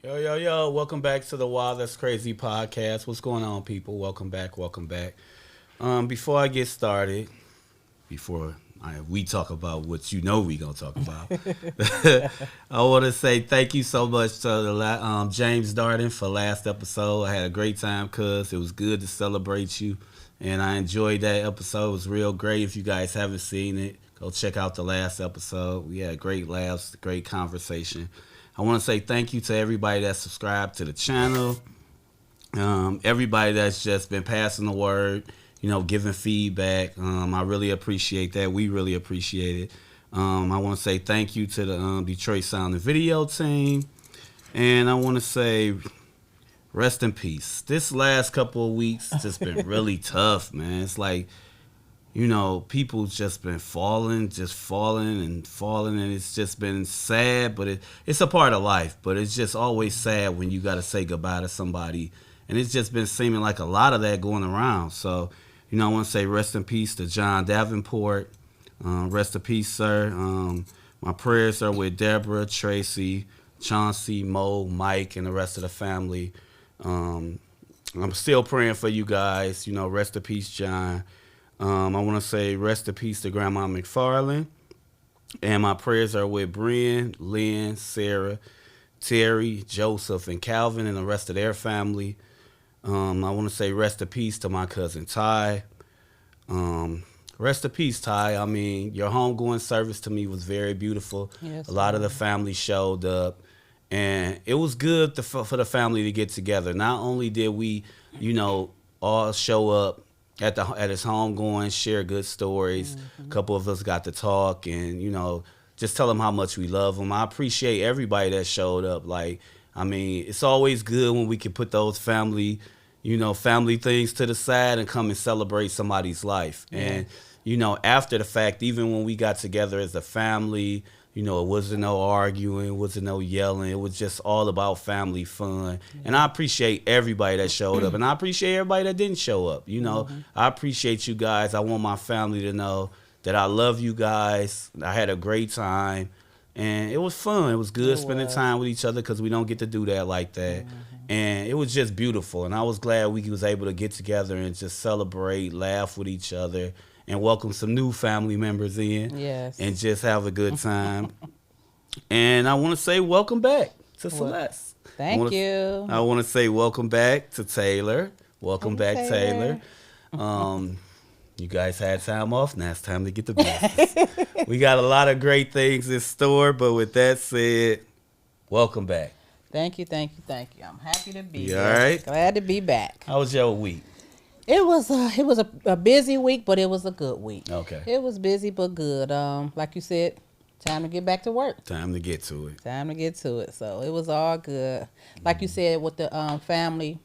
Yo, yo, yo, welcome back to the Wild That's Crazy podcast. What's going on, people? Welcome back, welcome back. Before I get started, we talk about what you know we going to talk about, I want to say thank you so much to James Darden for last episode. I had a great time, cuz it was good to celebrate you, and I enjoyed that episode. It was real great. If you guys haven't seen it, go check out the last episode. We had great laughs, great conversation. I want to say thank you to everybody that subscribed to the channel, everybody that's just been passing the word, giving feedback. I really appreciate that. We really appreciate it. I want to say thank you to the Detroit Sound and Video team. And I want to say rest in peace. This last couple of weeks just been really tough, man. It's like, people just been falling, and it's just been sad, but it's a part of life. But it's just always sad when you got to say goodbye to somebody. And it's just been seeming like a lot of that going around. So, I want to say rest in peace to John Davenport. Rest in peace, sir. My prayers are with Deborah, Tracy, Chauncey, Mo, Mike, and the rest of the family. I'm still praying for you guys. Rest in peace, John. I want to say rest in peace to Grandma McFarland. And my prayers are with Brian, Lynn, Sarah, Terry, Joseph, and Calvin, and the rest of their family. I want to say rest in peace to my cousin Ty. Rest in peace, Ty. I mean, your homegoing service to me was very beautiful. Yes, a lot of the family showed up. And it was good for the family to get together. Not only did we, all show up at his homegoing, share good stories. A couple of us got to talk and, just tell him how much we love him. I appreciate everybody that showed up. It's always good when we can put those family things to the side and come and celebrate somebody's life. Yeah. And, after the fact, even when we got together as a family, it wasn't no arguing, it wasn't no yelling. It was just all about family fun. Yeah. And I appreciate everybody that showed up. And I appreciate everybody that didn't show up. I appreciate you guys. I want my family to know that I love you guys. I had a great time. And it was fun. It was good spending time with each other because we don't get to do that like that. And it was just beautiful. And I was glad we was able to get together and just celebrate, laugh with each other, and welcome some new family members in. Yes. And just have a good time. And I want to say welcome back to Celeste. Thank you. I want to say welcome back to Taylor. Welcome back, Taylor. You guys had time off. Now it's time to get to business. We got a lot of great things in store, but with that said, welcome back. Thank you. I'm happy to be here. All right? Glad to be back. How was your week? It was a busy week, but it was a good week. Okay. It was busy but good. Like you said, time to get back to work. Time to get to it. So it was all good. Like you said, with the family,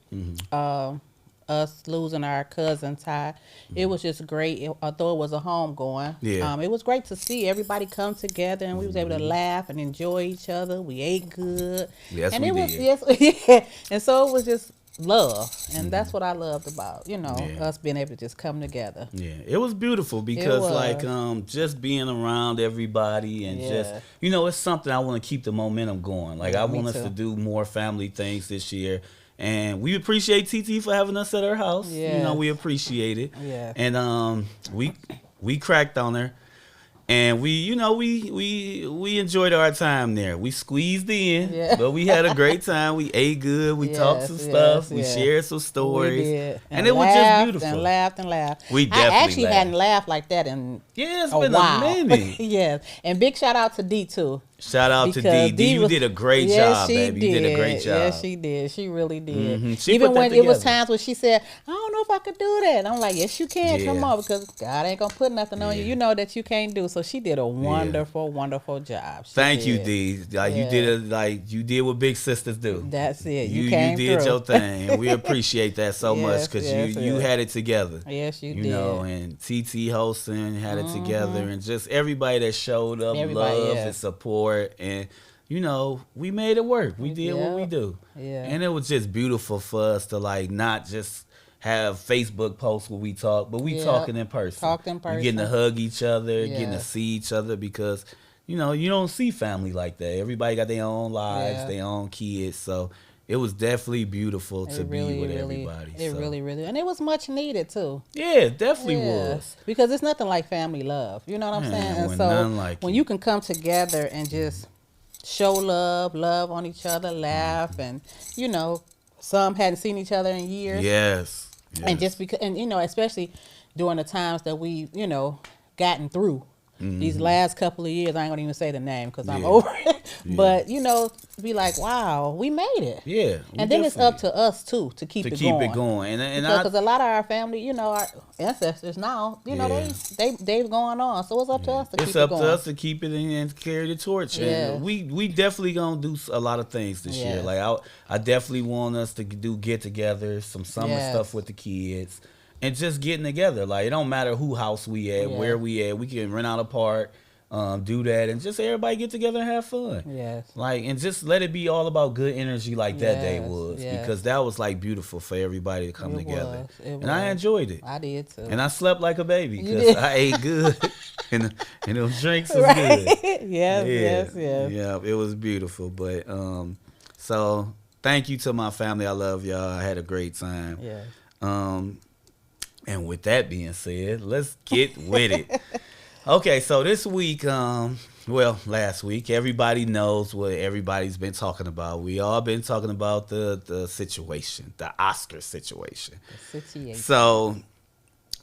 us losing our cousin Ty, it was just great. Although it was a home going, it was great to see everybody come together, and we was able to laugh and enjoy each other. We ate good. Yes, and we it did. Was yeah. And so it was just love, and that's what I loved about us being able to just come together. Yeah, it was beautiful because just being around everybody and just it's something I want to keep the momentum going. I want us to do more family things this year. And we appreciate TT for having us at her house. Yeah. We appreciate it. Yeah. And we cracked on her. And we enjoyed our time there. We squeezed in, but we had a great time. We ate good. We talked some stuff. We shared some stories. We did. And it was just beautiful. And laughed. We definitely I actually laughed. hadn't laughed like that in it's a been while. a minute. Yes. And big shout out to D too. Shout out to D. D, you did a great job, baby. You did a great job. Yes, she did. She really did. Mm-hmm. Even when it was times when she said, I don't know if I could do that. And I'm like, yes, you can. Yeah. Come on, because God ain't going to put nothing on you. You know that you can't do. So she did a wonderful, wonderful job. Thank you, D. You did what big sisters do. That's it. You came did through. your thing. And we appreciate that so much because you had it together. Yes, you did. And TT hosting had it together, and just everybody that showed up, love and support, and we made it work. We did what we do. Yeah. And it was just beautiful for us to not just have Facebook posts where we talk, but we talking in person. Talked in person. We getting to hug each other, getting to see each other because, you know, you don't see family like that. Everybody got their own lives, their own kids. So it was definitely beautiful to be with everybody. It really, and it was much needed too. Yeah, it definitely was. Because it's nothing like family love. You know what I'm saying? And so when you can come together and just show love on each other, laugh, and you know, some hadn't seen each other in years. Yes. And just because, and you know, especially during the times that we, you know, gotten through. These last couple of years, I ain't gonna even say the name because I'm over it. But you know, be like, wow, we made it. Yeah, and then it's up to us too to keep it going. And because a lot of our family, you know, our ancestors now, you know, they've gone on. So it's up to us to keep it going. It's up to us to keep it and carry the torch. Yeah. And we definitely gonna do a lot of things this year. Like I definitely want us to do get-togethers, some summer stuff with the kids. And just getting together. Like, it don't matter who house we at, where we at. We can rent out a park, do that, and just everybody get together and have fun. Yes. Like, and just let it be all about good energy like that day was. Because that was, like, beautiful for everybody to come together. And I enjoyed it. I did, too. And I slept like a baby because I ate good. and those drinks was good. Yes. Yeah, it was beautiful. But, so, thank you to my family. I love y'all. I had a great time. Yeah. And with that being said, let's get with it. Okay, so this week, last week, everybody knows what everybody's been talking about. We all been talking about the situation, the Oscar situation. So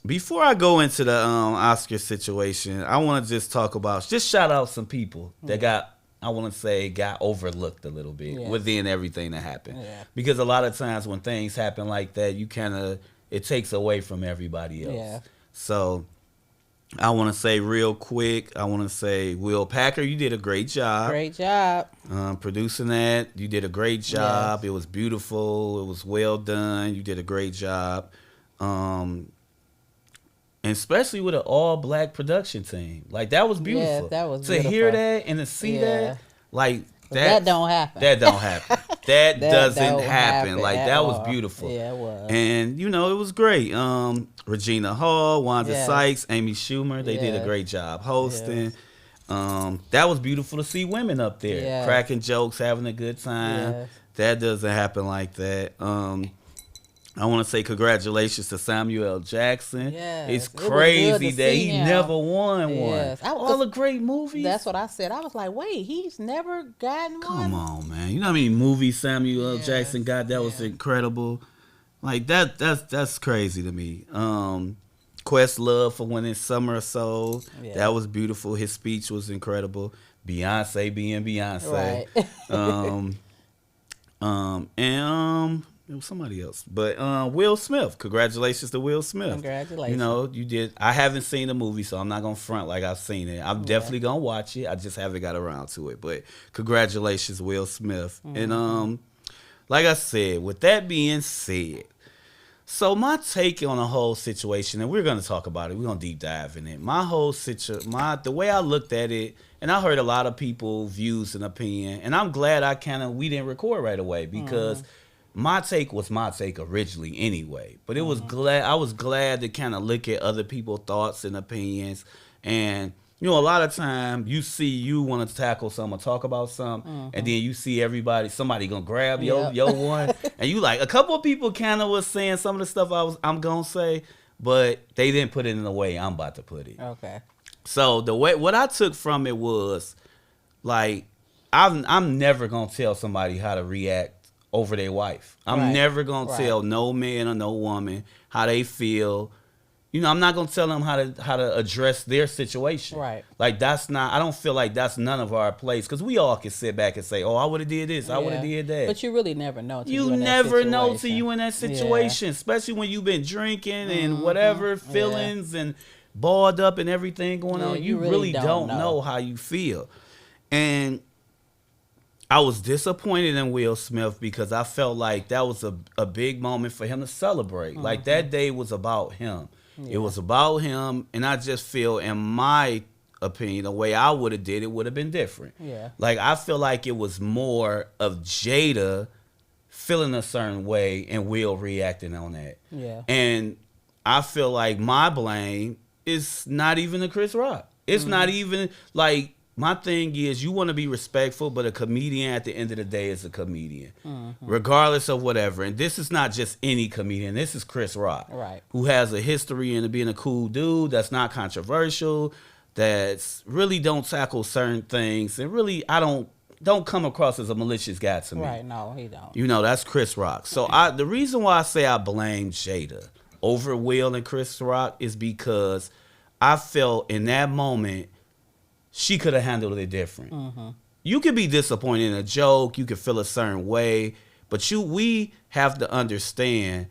before I go into the Oscar situation, I want to just talk about, just shout out some people that got overlooked a little bit within everything that happened. Yeah. Because a lot of times when things happen like that, it takes away from everybody else. Yeah. So I want to say real quick, Will Packer, you did a great job. Great job. Producing that, you did a great job. Yes. It was beautiful. It was well done. You did a great job. And especially with an all-black production team. Like, that was beautiful. Yeah, that was beautiful. To hear that and to see that, like, that don't happen. That don't happen. That doesn't happen. Like, that was beautiful. Yeah, it was. And, you know, it was great. Regina Hall, Wanda Sykes, Amy Schumer, they did a great job hosting. Yes. That was beautiful to see women up there, cracking jokes, having a good time. Yes. That doesn't happen like that. I want to say congratulations to Samuel L. Jackson. Yes. It's crazy that he never won one. All the great movies. That's what I said. I was like, wait, he's never gotten one? Come on, man. You know how many movies Samuel L. Jackson got? That was incredible. Like, that's crazy to me. Questlove for winning Summer of Soul. Yeah. That was beautiful. His speech was incredible. Beyonce being Beyonce. Right. It was somebody else. But Will Smith. Congratulations to Will Smith. Congratulations. You know, you did. I haven't seen the movie, so I'm not going to front like I've seen it. I'm definitely going to watch it. I just haven't got around to it. But congratulations, Will Smith. Mm-hmm. And like I said, with that being said, so my take on the whole situation, and we're going to talk about it. We're going to deep dive in it. The way I looked at it, and I heard a lot of people views and opinion, and I'm glad we didn't record right away because my take was my take originally anyway, but I was glad to kind of look at other people's thoughts and opinions. And, you know, a lot of time you want to tackle something or talk about something, and then you see somebody gonna grab your one, and you like, a couple of people kind of was saying some of the stuff I'm gonna say, but they didn't put it in the way I'm about to put it. Okay. So what I took from it was, like, I'm never gonna tell somebody how to react over their wife. I'm never going to tell no man or no woman how they feel. You know, I'm not going to tell them how to address their situation. Right. Like, I don't feel like that's none of our place, because we all can sit back and say, oh, I would have did this, I would have did that. But you really never know till you never know till you in that situation, especially when you've been drinking and whatever feelings and balled up and everything going on. You really don't know how you feel. And I was disappointed in Will Smith because I felt like that was a big moment for him to celebrate. Like, that day was about him. Yeah. It was about him, and I just feel, in my opinion, the way I would have did it would have been different. Yeah. Like, I feel like it was more of Jada feeling a certain way and Will reacting on that. Yeah. And I feel like my blame is not even the Chris Rock. It's not even, like, my thing is you want to be respectful, but a comedian at the end of the day is a comedian, regardless of whatever. And this is not just any comedian. This is Chris Rock, right? Who has a history in being a cool dude that's not controversial, that's really don't tackle certain things, and really don't come across as a malicious guy to me. Right? No, he don't. You know, that's Chris Rock. So the reason why I say I blame Jada over Will and Chris Rock is because I felt in that moment she could have handled it different. You could be disappointed in a joke, you could feel a certain way, but we have to understand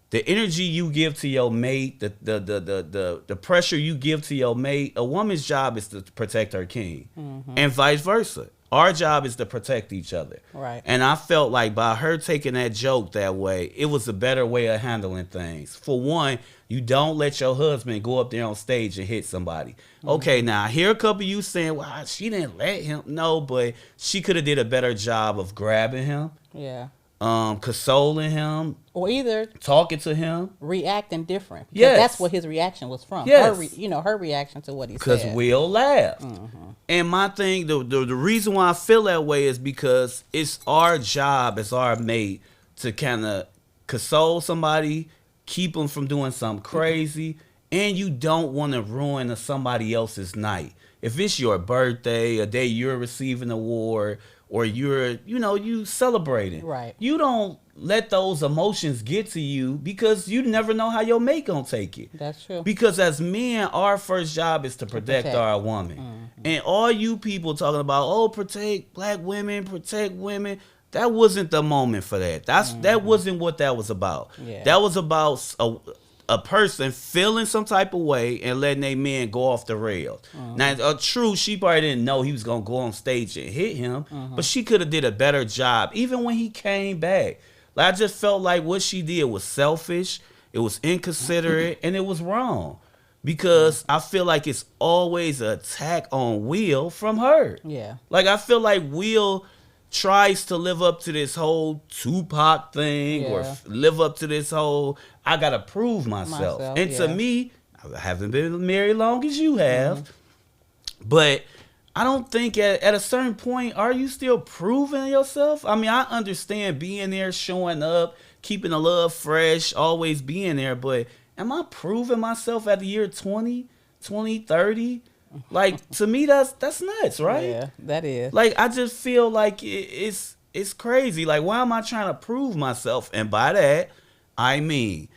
the energy you give to your mate, the pressure you give to your mate. A woman's job is to protect her king, and vice versa. Our job is to protect each other. Right. And I felt like by her taking that joke that way, it was a better way of handling things. For one, you don't let your husband go up there on stage and hit somebody. Okay, now I hear a couple of you saying, well, she didn't let him. No, but she could have did a better job of grabbing him. Yeah. Consoling him. Or either talking to him. Reacting different. Yes. That's what his reaction was from. Yes. Her reaction to what he said. Because Will laughed. And my thing, the reason why I feel that way is because it's our job as our mate to kind of console somebody, keep them from doing something crazy, and you don't want to ruin somebody else's night. If it's your birthday, a day you're receiving an award, or you celebrating. Right. You don't let those emotions get to you because you never know how your mate gonna take it. That's true. Because as men, our first job is to protect our woman. And all you people talking about, protect black women, protect women, that wasn't the moment for that. That wasn't what that was about. Yeah. That was about a person feeling some type of way and letting their man go off the rails. Now, true, she probably didn't know he was going to go on stage and hit him, but she could have did a better job, even when he came back. Like, I just felt like what she did was selfish, it was inconsiderate, and it was wrong. Because I feel like it's always an attack on Will from her. Yeah. Like, I feel like Will tries to live up to this whole Tupac thing or live up to this whole, I got to prove myself. And to me, I haven't been married long as you have, but I don't think at a certain point, are you still proving yourself? I mean, I understand being there, showing up, keeping the love fresh, always being there, but am I proving myself at the year 20, 30? Like, to me, that's nuts, right? Yeah, that is. Like, I just feel like it's crazy. Like, why am I trying to prove myself? And by that, I mean,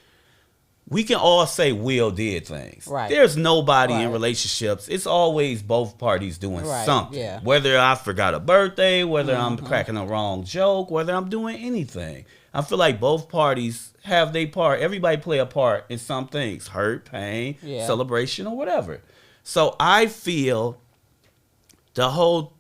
we can all say Will did things. Right. There's nobody in relationships. It's always both parties doing something. Yeah. Whether I forgot a birthday, whether I'm cracking a wrong joke, whether I'm doing anything. I feel like both parties have their part. Everybody play a part in some things. Hurt, pain, celebration, or whatever. So I feel the whole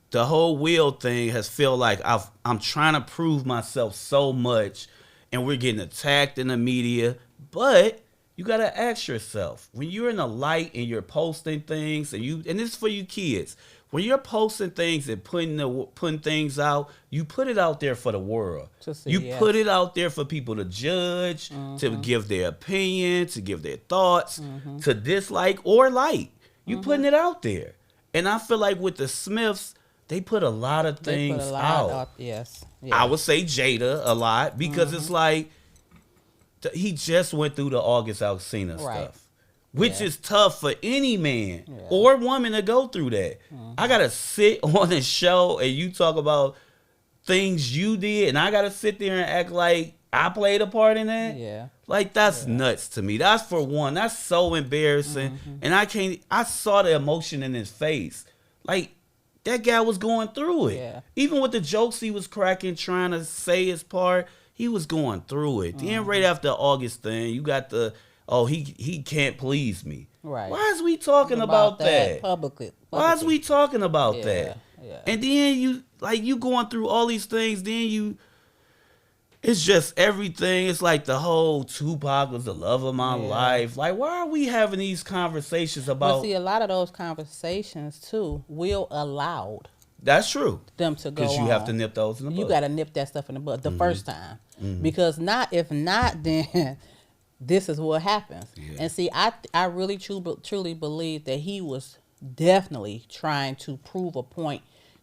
Will thing has feel like I'm trying to prove myself so much, and we're getting attacked in the media. But you gotta ask yourself, when you're in the light and you're posting things, and this is for you kids, when you're posting things and putting things out, you put it out there for the world. Put it out there for people to judge, to give their opinion, to give their thoughts, to dislike or like. You putting it out there. And I feel like with the Smiths, they put a lot of things out. Yes. I would say Jada a lot because it's like he just went through the August Alsina stuff. Which is tough for any man or woman to go through that. I got to sit on a show and you talk about things you did, and I got to sit there and act like I played a part in that. Yeah. Like, that's nuts to me. That's for one. That's so embarrassing. And I saw the emotion in his face. Like, that guy was going through it. Yeah. Even with the jokes he was cracking, trying to say his part, he was going through it. Then right after the August thing, you got he can't please me. Right. Why is we talking about that? Publicly. Why is we talking about that? Yeah. And then you going through all these things, it's just everything. It's like the whole Tupac was the love of my life. Like, why are we having these conversations about? But see, a lot of those conversations too, Will allowed. That's true. Them to go on. Because you have to nip those in the bud. You got to nip that stuff in the bud the first time. Because if not, then this is what happens. Yeah. And see, I really truly believe that he was definitely trying to prove a point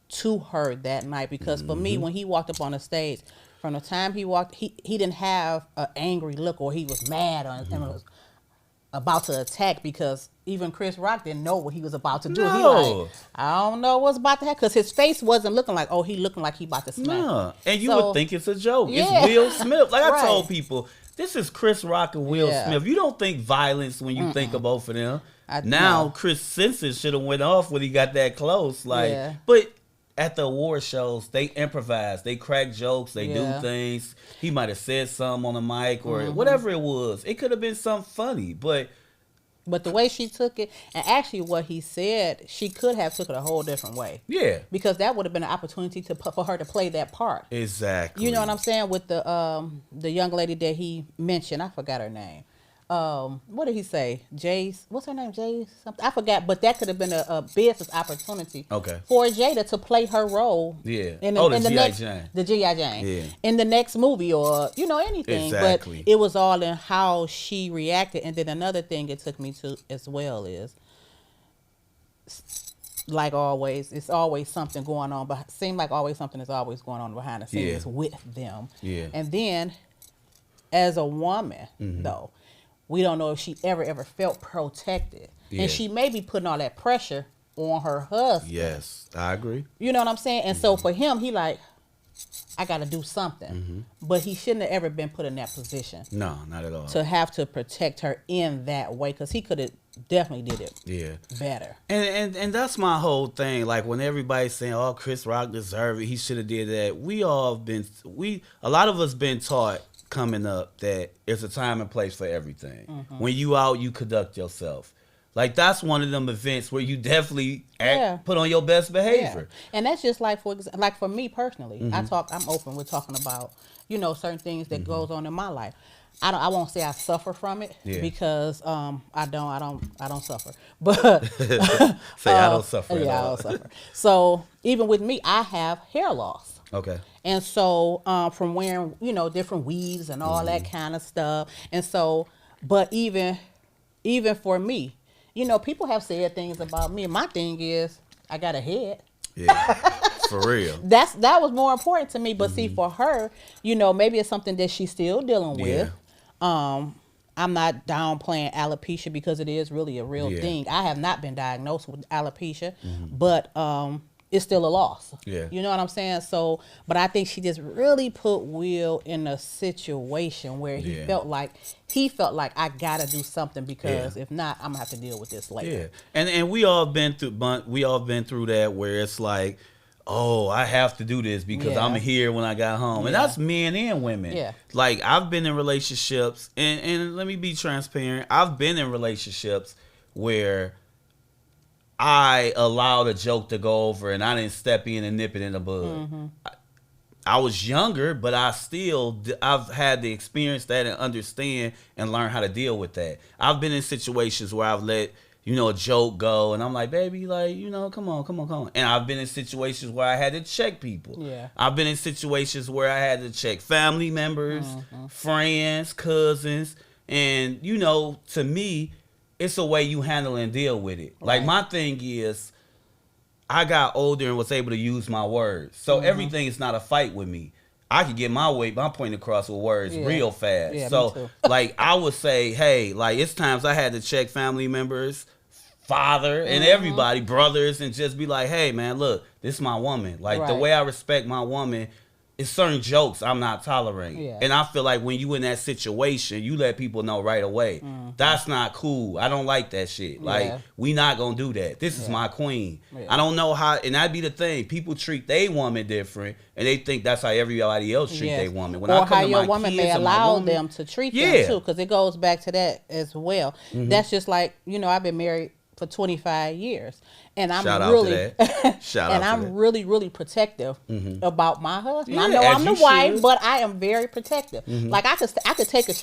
to her that night, because for me, when he walked up on the stage, from the time he walked, he didn't have an angry look or he was mad and was about to attack, because even Chris Rock didn't know what he was about to do. No. He like, I don't know what's about to happen, because his face wasn't looking like, oh, he looking like he about to smack. No. And you would think it's a joke. Yeah. It's Will Smith. Like Right. I told people, this is Chris Rock and Will Smith. You don't think violence when you think of both of them. Now Chris Simpson should have went off when he got that close. Like, but at the award shows, they improvise, they crack jokes, they do things. He might have said something on the mic or whatever it was. It could have been something funny, but the way she took it, and actually what he said, she could have took it a whole different way. Yeah, because that would have been an opportunity for her to play that part. Exactly. You know what I'm saying? With the young lady that he mentioned, I forgot her name. What did he say? Jay's, what's her name? Jay's something? I forgot, but that could have been a business opportunity for Jada to play her role. Yeah. In the G.I. Next, Jane. The G.I. Jane. Yeah. In the next movie or, anything. Exactly. But it was all in how she reacted. And then another thing it took me to as well is, like always, it's always something going on. But seems like always something is always going on behind the scenes with them. Yeah. And then, as a woman, though, we don't know if she ever felt protected. And she may be putting all that pressure on her husband. Yes, I agree. You know what I'm saying? And so for him, he like, I got to do something. But he shouldn't have ever been put in that position. No, not at all. To have to protect her in that way, because he could have definitely did it better. And that's my whole thing. Like when everybody's saying, oh, Chris Rock deserved it, he should have did that. A lot of us been taught coming up that it's a time and place for everything. When you out, you conduct yourself. Like that's one of them events where you definitely put on your best behavior. And that's just like for me personally, I'm open with talking about, certain things that goes on in my life. I won't say I suffer from it because I don't suffer. But say I don't suffer. Yeah, I don't suffer. So even with me, I have hair loss. Okay. And so from wearing, different weaves and all that kind of stuff. And so, but even for me, people have said things about me. My thing is, I got a head. Yeah, for real. That was more important to me. But see, for her, maybe it's something that she's still dealing with. I'm not downplaying alopecia because it is really a real thing. I have not been diagnosed with alopecia, but it's still a loss. Yeah. You know what I'm saying? So, but I think she just really put Will in a situation where he felt like I gotta do something, because if not, I'm gonna have to deal with this later. Yeah. And we all been through that where it's like, oh, I have to do this because I'm here when I got home. And that's men and women. Yeah. Like I've been in relationships and let me be transparent. I've been in relationships where I allowed a joke to go over and I didn't step in and nip it in the bud. I was younger, but I've had to experience that and understand and learn how to deal with that. I've been in situations where I've let, a joke go and I'm like, baby, like, come on. And I've been in situations where I had to check people. Yeah. I've been in situations where I had to check family members, friends, cousins. And, to me, it's a way you handle and deal with it. Right. Like my thing is, I got older and was able to use my words. So everything is not a fight with me. I can get my point across with words real fast. Yeah, so like I would say, hey, like it's times I had to check family members, father and everybody, brothers, and just be like, hey man, look, this is my woman. Like the way I respect my woman, it's certain jokes I'm not tolerating. Yeah. And I feel like when you in that situation, you let people know right away. That's not cool. I don't like that shit. Like, we not gonna do that. This is my queen. Yeah. I don't know how, and that'd be the thing. People treat their woman different, and they think that's how everybody else treat their woman. When or how your woman may allow them to treat them too, because it goes back to that as well. That's just like, I've been married for 25 years. And I'm really protective about my husband. I know I'm the wife, but I am very protective. Like I could take a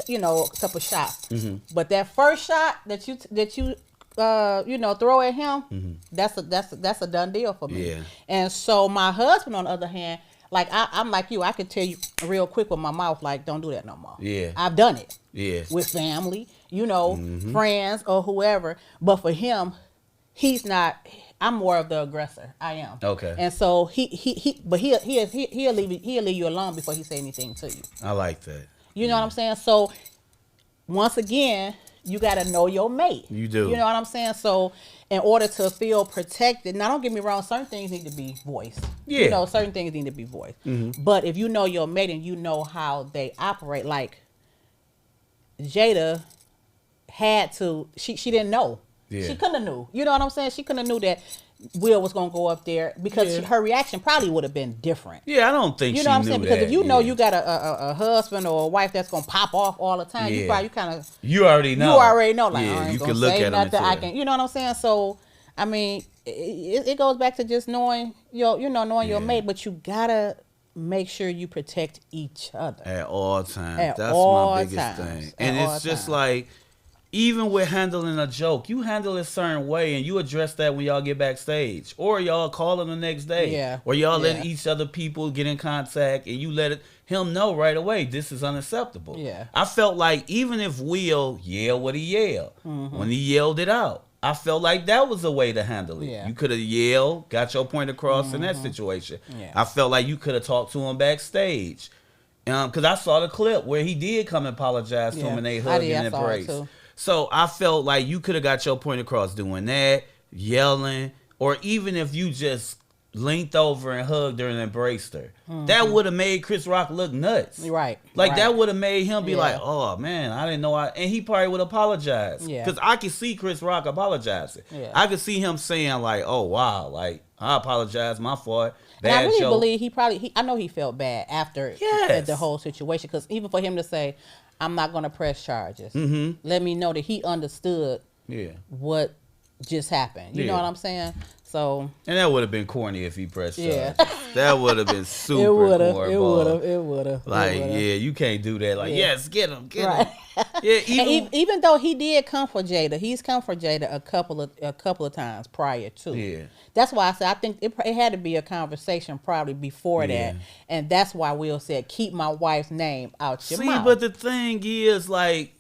couple shots, but that first shot that you throw at him, that's a done deal for me. Yeah. And so my husband, on the other hand, like I'm like you, I could tell you real quick with my mouth, like, don't do that no more. Yeah, I've done it. Yeah, with family, friends or whoever. But for him, he's not. I'm more of the aggressor. I am. Okay. And so he'll leave you alone before he say anything to you. I like that. You know what I'm saying? So once again, you got to know your mate. You do. You know what I'm saying? So in order to feel protected, now don't get me wrong, certain things need to be voiced. Yeah. You know, certain things need to be voiced. But if you know your mate and you know how they operate, like Jada had to, she didn't know. Yeah. She couldn't have knew. You know what I'm saying? She couldn't have knew that Will was gonna go up there because her reaction probably would have been different. Yeah, I don't think you she know what I'm knew saying. Because that. if you know you got a husband or a wife that's gonna pop off all the time, you kind of you already know. Like, yeah, I ain't you gonna can look say at nothing. them. I can, you know what I'm saying. So I mean, it goes back to just knowing knowing your mate, but you gotta make sure you protect each other at all times. At That's all my biggest times. thing. At And all it's just times. like, even with handling a joke, you handle it a certain way and you address that when y'all get backstage. Or y'all call him the next day. Yeah. Or y'all let Yeah. each other people get in contact and you let him know right away, this is unacceptable. Yeah. I felt like even if Will yelled what he yelled, when he yelled it out, I felt like that was a way to handle it. Yeah. You could have yelled, got your point across in that situation. Yeah. I felt like you could have talked to him backstage. Because I saw the clip where he did come and apologize to him and they hugged and embraced. So I felt like you could have got your point across doing that, yelling, or even if you just leaned over and hugged her and embraced her. That would have made Chris Rock look nuts. Right. Like right. that would have made him be Yeah. like, oh man, I didn't know and he probably would apologize. Yeah. Because I could see Chris Rock apologizing. Yeah. I could see him saying like, oh wow, like I apologize, my fault. And I really joke. believe I know he felt bad after the whole situation, because even for him to say, I'm not going to press charges, let me know that he understood what just happened. You know what I'm saying? So, and that would have been corny if he pressed charges. Yeah. That would have been super cornball. It would have. Like, yeah, you can't do that. Like, yes, get him. Right. Yeah, even though he did come for Jada, he's come for Jada a couple of times prior to. Yeah. That's why I said I think it had to be a conversation probably before that, and that's why Will said, "Keep my wife's name out your mouth." See, but the thing is, like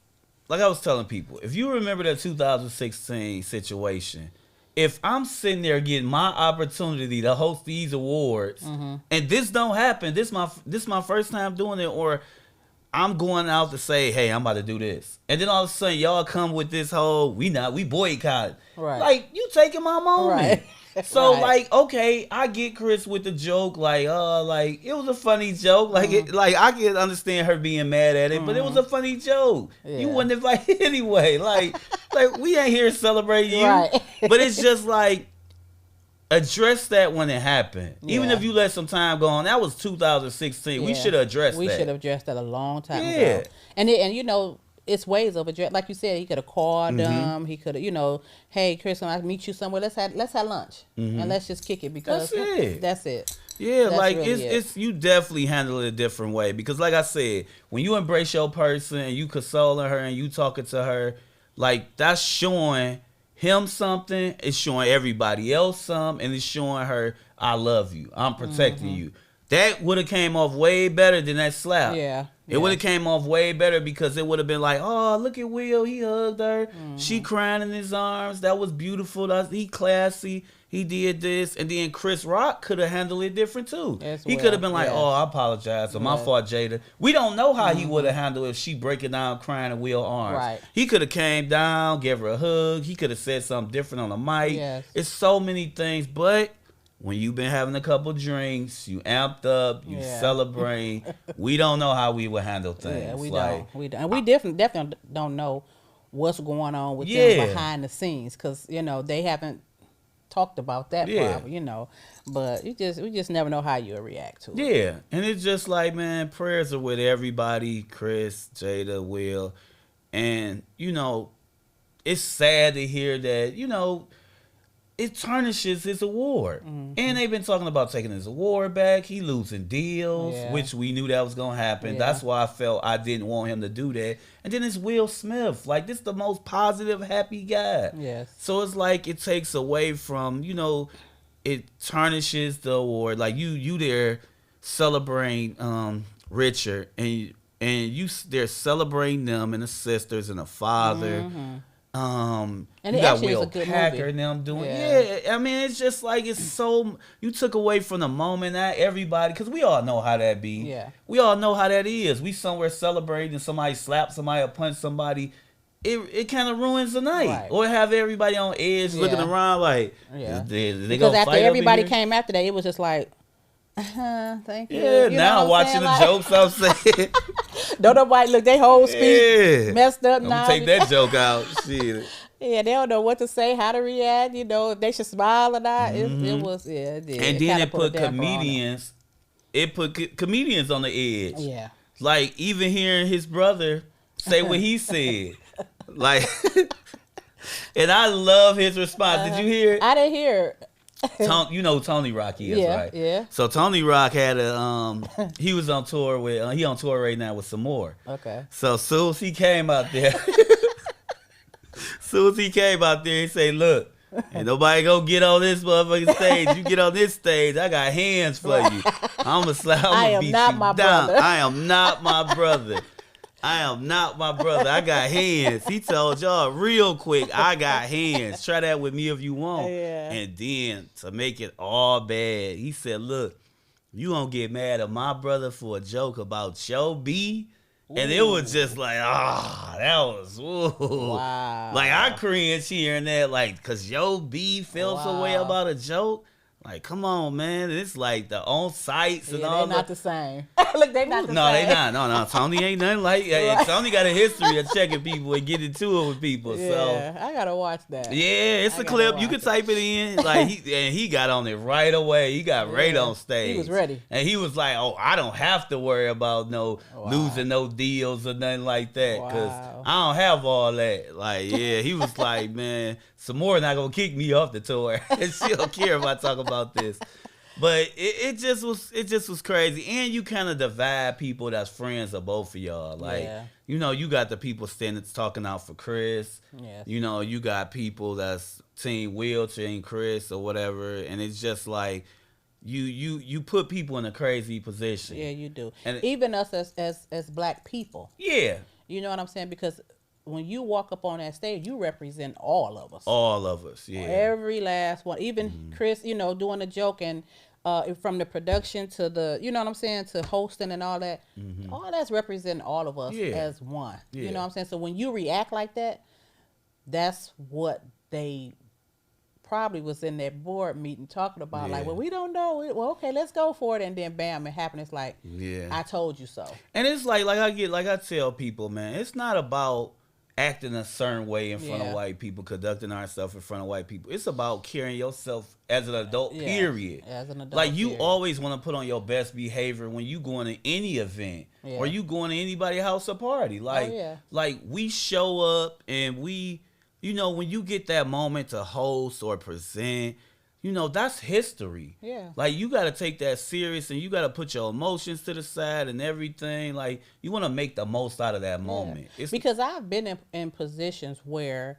I was telling people, if you remember that 2016 situation, if I'm sitting there getting my opportunity to host these awards, and this don't happen, this my first time doing it, or I'm going out to say, hey, I'm about to do this, and then all of a sudden y'all come with this whole we boycott. Right. Like, you taking my moment. Right. So Right. like, okay, I get Chris with the joke, like it was a funny joke, like I can understand her being mad at it, but it was a funny joke. Yeah. You wouldn't invite anyway, like we ain't here celebrating you, Right. but it's just like, address that when it happened. Even Yeah. if you let some time go on, that was 2016. We should have addressed that. We should have addressed that a long time Yeah. ago. And you know, it's ways of address. Like you said, he could have called them. He could have, hey, Chris, can I meet you somewhere? Let's have lunch and let's just kick it, because That's it. Yeah, That's like really it's you definitely handle it a different way, because like I said, when you embrace your person and you consoling her and you talking to her, like that's showing him something, it's showing everybody else something, and it's showing her, I love you, I'm protecting you. That would have came off way better than that slap. Yeah. It would have came off way better, because it would have been like, oh, look at Will, he hugged her, she crying in his arms, that was beautiful, he classy, he did this. And then Chris Rock could have handled it different too. He could have been like, oh, I apologize, or my fault, Jada. We don't know how he would have handled it if she breaking down crying in Will's arms. Right. He could have came down, gave her a hug, he could have said something different on the mic. Yes. It's so many things, but when you've been having a couple drinks, you amped up, you celebrate, we don't know how we would handle things. Yeah, we like, don't. We don't. And we definitely don't know what's going on with them behind the scenes, because they haven't talked about that problem, but we just never know how you'll react to it. Yeah, and it's just like, man, prayers are with everybody, Chris, Jada, Will, and it's sad to hear that it tarnishes his award. And they've been talking about taking his award back. He losing deals, which we knew that was going to happen. That's why I felt I didn't want him to do that. And then it's Will Smith. Like, this is the most positive, happy guy. Yes. So it's like it takes away from, it tarnishes the award. Like, you there celebrating Richard, and they're celebrating them and the sisters and the father. And you it got actually is Will a good Packer movie. and them doing. Yeah, I mean, it's just like it's so you took away from the moment that everybody, because we all know how that be. Yeah, we all know how that is. We somewhere celebrating, somebody slap somebody or punch somebody. It kind of ruins the night, right. or have everybody on edge looking around like, they because after fight everybody came after that, it was just like, thank you. Yeah, you now I'm watching the jokes I'm saying. Don't nobody look, they whole speech messed up I'm now. gonna take that joke out. Shit. Yeah, they don't know what to say, how to react, if they should smile or not. It was, it did. And then it put comedians, on the edge. Yeah. Like, even hearing his brother say what he said. Like, and I love his response. Did you hear it? I didn't hear it. You know who Tony Rock is, right? Yeah. So Tony Rock had he was on tour with, he on tour right now with some more. Okay. So soon as he came out there, he say, look, ain't nobody gonna get on this motherfucking stage. You get on this stage, I got hands for you. I'm gonna beat you down. I am not my brother. I am not my brother. I got hands. He told y'all real quick, I got hands. Try that with me if you want. Yeah. And then to make it all bad, he said, look, you gonna get mad at my brother for a joke about your B? And it was just like, that was, wow. Like, I cringe hearing that, like, because your B feels a way about a joke. Like, come on, man. It's like the on-sites and all that. They're not the same. Look, they not the same. No, they not. No. Tony ain't nothing like that. Tony got a history of checking people and getting into it with people. Yeah, so I got to watch that. Yeah, it's a clip. You can type it in. Like, he got on it right away. He got right on stage. He was ready. And he was like, I don't have to worry about losing no deals or nothing like that. Because I don't have all that. Like, he was like, man, Samora not going to kick me off the tour. And she don't care if I talk about this. But it just was crazy. And you kind of divide people that's friends of both of y'all. Like, you got the people standing talking out for Chris. Yes. You got people that's Team Will, Team Chris or whatever. And it's just like you put people in a crazy position. Yeah, you do. And even us as black people. Yeah. You know what I'm saying? Because when you walk up on that stage, you represent all of us. All of us, yeah. Every last one. Even Chris, doing a joke and from the production to the, you know what I'm saying, to hosting and all that. All that's representing all of us as one. Yeah. You know what I'm saying? So when you react like that, that's what they probably was in that board meeting talking about. Like, well, we don't know it. Well, okay, let's go for it. And then bam, it happened. It's like, I told you so. And it's like I tell people, man, it's not about acting a certain way in front of white people, conducting ourselves in front of white people. It's about carrying yourself as an adult, period. As an adult, like, you always want to put on your best behavior when you going to any event or you going to anybody's house or party. Like, like, we show up and we, when you get that moment to host or present, that's history. Yeah. Like, you got to take that serious and you got to put your emotions to the side and everything. Like, you want to make the most out of that moment. Because I've been in positions where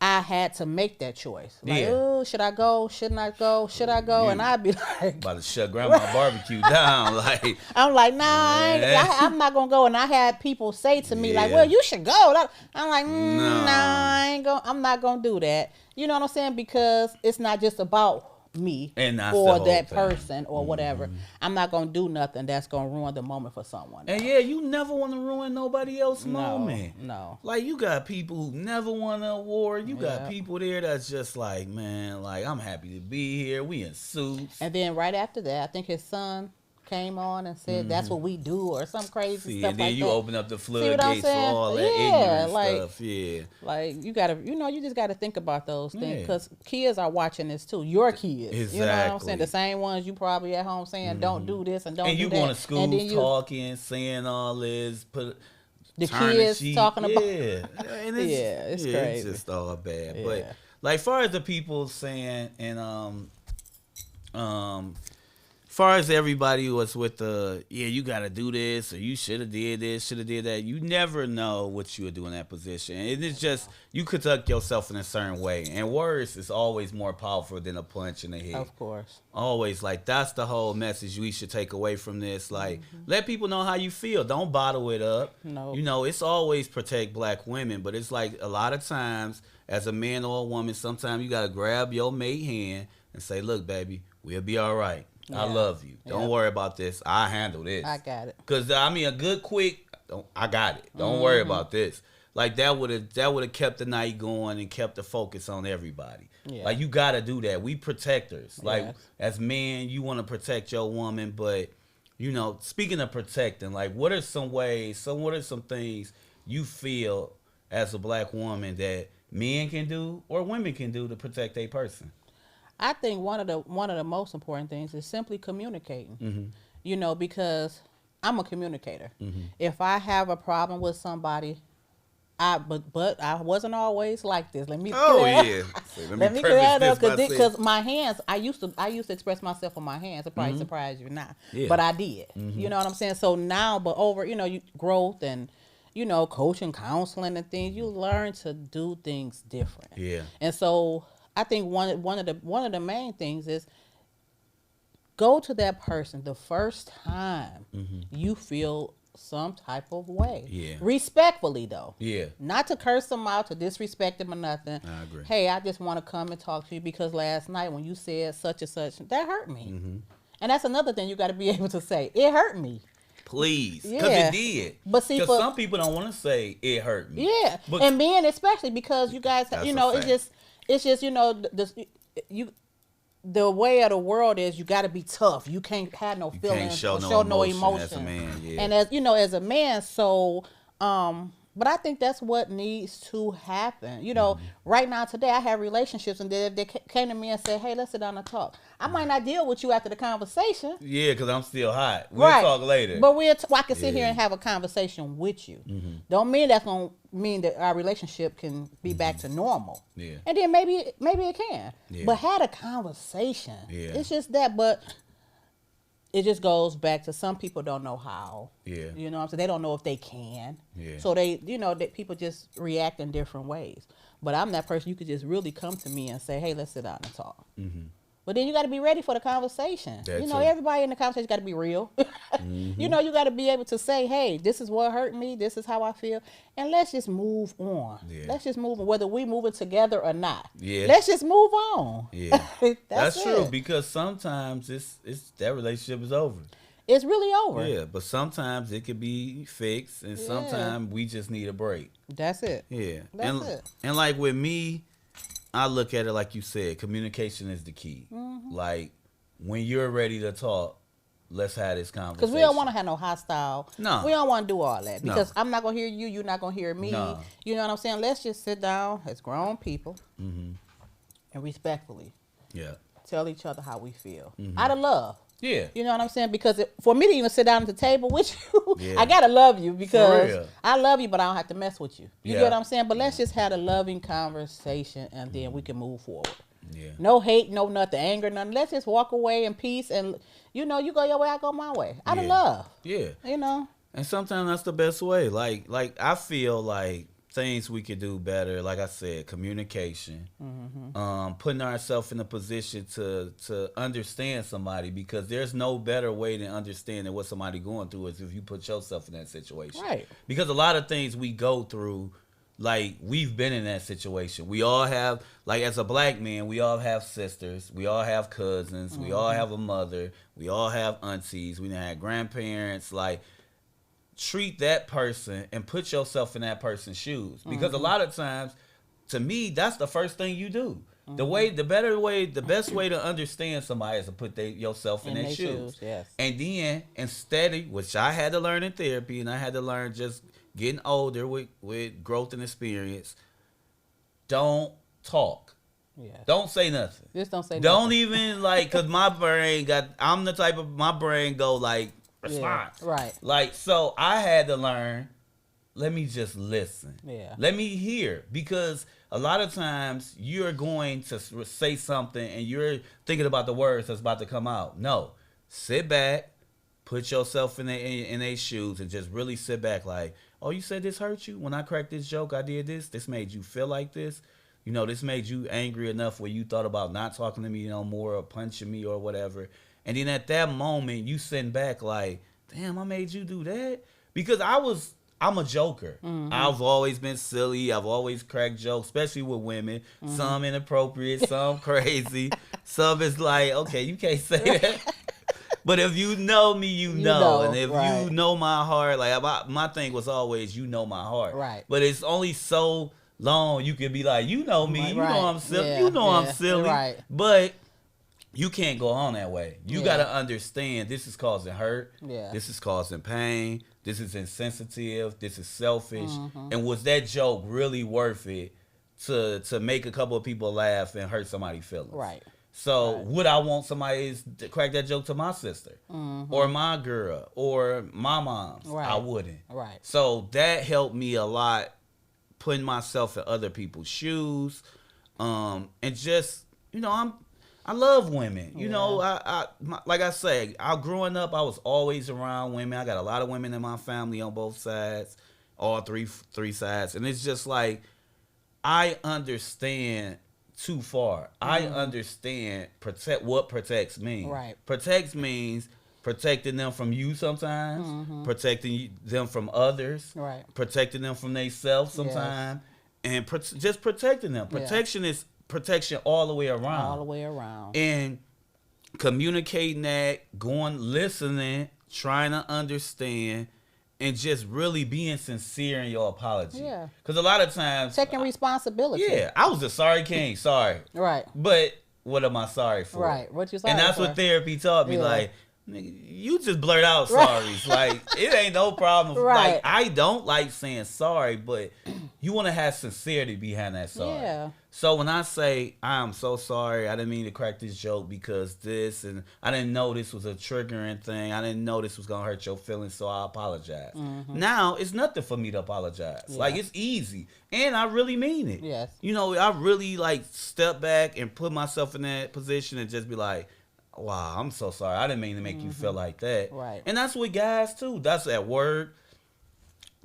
I had to make that choice. Like, oh, should I go? Shouldn't I go? Should I go? And I'd be like, about to shut Grandma Barbecue down. Like, I'm like, nah, I'm not gonna go. And I had people say to me, like, well, you should go. I'm like, nah, I'm not gonna do that. You know what I'm saying? Because it's not just about me or that person or whatever. I'm not gonna do nothing that's gonna ruin the moment for someone. And you never want to ruin nobody else's moment. No. Like, you got people who never won an award. You got people there that's just like, man, like, I'm happy to be here. We in suits. And then right after that, I think his son came on and said that's what we do or some crazy stuff like that. And then you open up the floodgates for all that ignorant stuff. Yeah. Like, you gotta, you just gotta think about those things because kids are watching this too. Your kids. Exactly. You know what I'm saying? The same ones you probably at home saying don't do this and don't do that. And you going to school talking, saying all this, the kids talking about. Yeah. And it's crazy. It's just all bad. But like, far as the people saying and far as everybody was with you got to do this, or you should have did this, should have did that. You never know what you would do in that position. And it's just, you conduct yourself in a certain way. And words is always more powerful than a punch in the head. Of course. Always. Like, that's the whole message we should take away from this. Like, let people know how you feel. Don't bottle it up. No. You know, it's always protect black women. But it's like, a lot of times, as a man or a woman, sometimes you got to grab your mate hand and say, look, baby, we'll be all right. I love you. Don't worry about this. I handle this. I got it. Because, I mean, a good quick, I got it. Don't worry about this. Like, that would have kept the night going and kept the focus on everybody. Yeah. Like, you got to do that. We protectors. Like, as men, you want to protect your woman. But, you know, speaking of protecting, like, what are some things you feel as a black woman that men can do or women can do to protect a person? I think one of the most important things is simply communicating. You know, because I'm a communicator. If I have a problem with somebody, but I wasn't always like this. Let me let me clear that up, because my hands, I used to express myself with my hands. It probably surprised you now, but I did. You know what I'm saying? So now, but over growth and coaching, counseling, and things, you learn to do things different. Yeah, and so I think one of the main things is go to that person the first time you feel some type of way. Yeah. Respectfully though. Yeah. Not to curse them out, to disrespect them or nothing. I agree. Hey, I just want to come and talk to you because last night when you said such and such, that hurt me. And that's another thing you got to be able to say. It hurt me. Please. Because it did. But see, because some people don't want to say it hurt me. Yeah. But, and men especially, because you guys, it's just the way of the world is you got to be tough. You can't have no feelings, show no emotion as a man. Yeah. And as a man, so but I think that's what needs to happen. Right now today I have relationships, and they came to me and said, "Hey, let's sit down and talk." I might not deal with you after the conversation. Yeah, because I'm still hot. We'll talk later. But I can sit here and have a conversation with you. Don't mean that's gonna mean that our relationship can be back to normal. Yeah. And then maybe it can. Yeah. But had a conversation. Yeah. It's just that, but it just goes back to some people don't know how. Yeah. You know what I'm saying? They don't know if they can. Yeah. So that people just react in different ways. But I'm that person, you could just really come to me and say, "Hey, let's sit down and talk." But then you got to be ready for the conversation. Everybody in the conversation got to be real. You got to be able to say, "Hey, this is what hurt me. This is how I feel." And let's just move on. Yeah. Let's just move on, whether we moving together or not. Yeah. Let's just move on. Yeah. That's true, because sometimes it's that relationship is over. It's really over. Yeah, but sometimes it could be fixed, and sometimes we just need a break. That's it. Yeah. That's it. And like with me, I look at it like you said, communication is the key. Like, when you're ready to talk, let's have this conversation. Because we don't want to have no hostile. No. We don't want to do all that. Because I'm not going to hear you, you're not going to hear me. No. You know what I'm saying? Let's just sit down as grown people and respectfully tell each other how we feel. Out of love. Yeah. You know what I'm saying? Because for me to even sit down at the table with you, I got to love you, because I love you, but I don't have to mess with you. You get what I'm saying? But let's just have a loving conversation, and then we can move forward. Yeah. No hate, no nothing, anger, nothing. Let's just walk away in peace, and you go your way, I go my way. Out of love. Yeah. And sometimes that's the best way. Like I feel like things we could do better, like I said, communication, putting ourselves in a position to understand somebody, because there's no better way than understanding what somebody going through is if you put yourself in that situation. Right. Because a lot of things we go through, like, we've been in that situation. We all have, like, as a black man, we all have sisters, we all have cousins, we all have a mother, we all have aunties, we have grandparents. Like, treat that person and put yourself in that person's shoes, because a lot of times, to me, that's the first thing you do. The best way to understand somebody is to put yourself in their shoes. Yes. And then, instead of, which I had to learn in therapy, and I had to learn just getting older with growth and experience, don't talk. Yeah. Don't say nothing. Just don't say nothing. Don't even, like, because my brain I'm the type of, my brain go like, respond. Yeah, right. Like, so I had to learn, let me just listen. Yeah. Let me hear, because a lot of times you're going to say something and you're thinking about the words that's about to come out. No. sit back, put yourself in their shoes, and just really sit back like, oh, you said this hurt you? When I cracked this joke, I did this? This made you feel like this? You know, this made you angry enough where you thought about not talking to me no more or punching me or whatever. And then at that moment, you sitting back like, damn, I made you do that? Because I'm a joker. Mm-hmm. I've always been silly. I've always cracked jokes, especially with women. Mm-hmm. Some inappropriate, some crazy. Some is like, okay, you can't say that. But if you know me, you know. And if you know my heart, like my thing was always, you know my heart. Right. But it's only so long you can be like, you know me, you know I'm silly, you know I'm silly. Right. But you can't go on that way. You got to understand this is causing hurt. Yeah. This is causing pain. This is insensitive. This is selfish. Mm-hmm. And was that joke really worth it to make a couple of people laugh and hurt somebody's feelings? Right. So would I want somebody to crack that joke to my sister or my girl or my mom's? Right. I wouldn't. Right. So that helped me a lot, putting myself in other people's shoes, and just, you know, I love women. You know, like I say, growing up, I was always around women. I got a lot of women in my family on both sides, all three sides. And it's just like, I understand too far. I understand what protects means. Right. Protects means protecting them from you sometimes, protecting them from others, protecting them from themselves sometimes, and just protecting them. Protection is protection all the way around. All the way around. And communicating that, listening, trying to understand, and just really being sincere in your apology. Yeah. Because a lot of times... taking responsibility. Yeah. I was a sorry king. Sorry. Right. But what am I sorry for? Right. What you sorry for? And that's what therapy taught me. Like, you just blurt out sorries. Like, it ain't no problem. Right. Like, I don't like saying sorry, but you want to have sincerity behind that sorry. Yeah. So when I say, I'm so sorry, I didn't mean to crack this joke because this, and I didn't know this was a triggering thing. I didn't know this was going to hurt your feelings, so I apologize. Mm-hmm. Now, it's nothing for me to apologize. Yeah. Like, it's easy. And I really mean it. Yes. You know, I really, step back and put myself in that position and just be like, wow, I'm so sorry. I didn't mean to make you feel like that. Right. And that's with guys, too. That's at work.